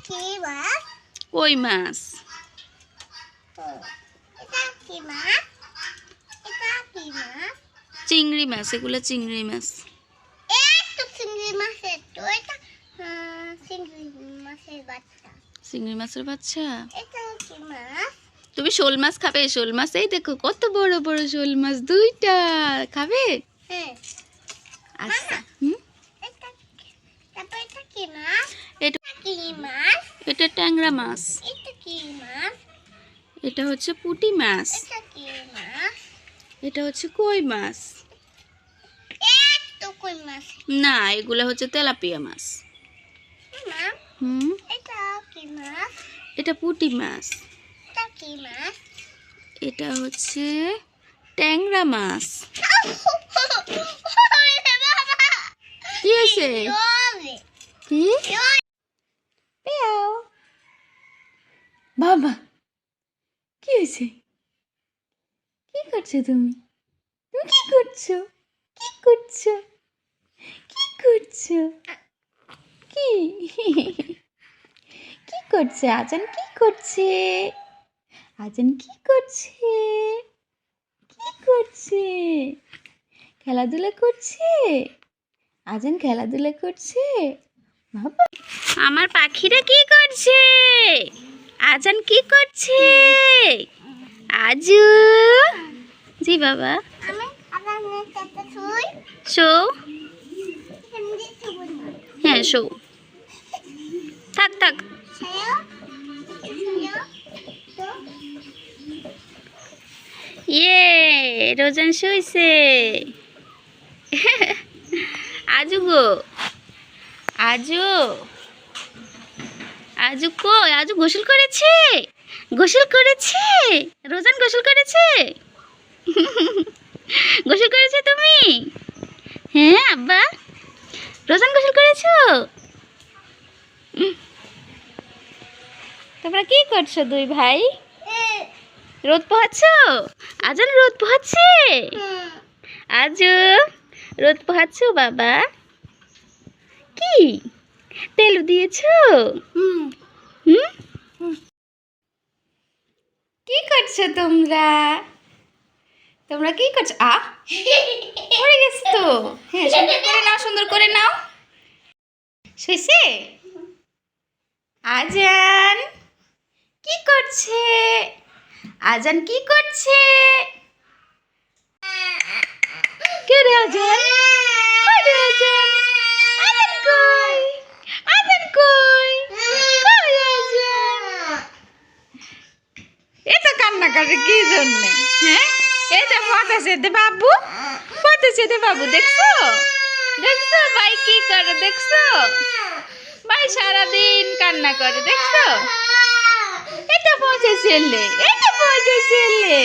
কি মাছ? কই মাছ। এটা কি মাছ? এটা কি মাছ? চিংড়ি মাছ, এগুলো চিংড়ি মাছ। তো চিংড়ি মাছের তো এটা চিংড়ি মাছের বাচ্চা। চিংড়ি মাছের বাচ্চা। এটা কি মাছ? তুমি শোল মাছ খাবে? শোল মাছ এই দেখো কত বড় বড় শোল মাছ, দুইটা। খাবে? হ্যাঁ। আচ্ছা। তারপর এটা কি মাছ? এটা কি মাছ? এটা ট্যাংরা মাছ। এটা কি মাছ? এটা হচ্ছে পুঁটি মাছ। এটা কি মাছ? এটা হচ্ছে কই মাছ। তো কই মাছ না, এগুলো হচ্ছে তেলাপিয়া মাছ। না। এটা কি মাছ? এটা পুঁটি মাছ। এটা কি মাছ? এটা হচ্ছে ট্যাংরা মাছ। কি হয়েছে? কি? পেয়াও। বাবা, কি হয়েছে? কি করছো তুমি? তুমি কি করছো? কি করছো? কি করছো? কি কি করছে আজান? কি করছে আজান? কি করছে? কি করছে? খেলাধুলা করছে আজান? খেলাধুলা করছে বাবা। আমার পাখিরা কি করছে? আজান কি করছে? আজু। জি বাবা। শো। হ্যাঁ শো। থাক থাক। ইয়ে, রোজান শুইছে। আজু গো, আজু। আজু কই? আজু গোসল করেছে? গোসল করেছে? রোজান গোসল করেছে? গোসল করেছে তুমি? হ্যাঁ আব্বা, রোজান গোসল করেছো? তোমরা কি করছো দুই ভাই? রোদ পোহাচ্ছো? আজান রোদ পোহাচ্ছে? আজু রোদ পোহাচ্ছো বাবা? কি তেল দিয়েছো? কি করছো তোমরা? তোমরা কি করছো? পড়ে গেছে তো। হ্যাঁ, সুন্দর করে নাও, সুন্দর করে নাও। শুইছে? আজান কি করছে? আজান কি করছে? কে রে আজান? কই রে আজান? আজান কই? আজান কই? কই আজান? এটা কান্না করে কি জন্য? হ্যাঁ, এটা পড়তেছে দে বাবু, পড়তেছে দে বাবু। দেখছো? দেখছো ভাই কি করে? দেখছো ভাই সারাদিন কান্না করে? দেখছো? এটা পৌঁছে ছেলে, এটা পৌঁছে ছেলে।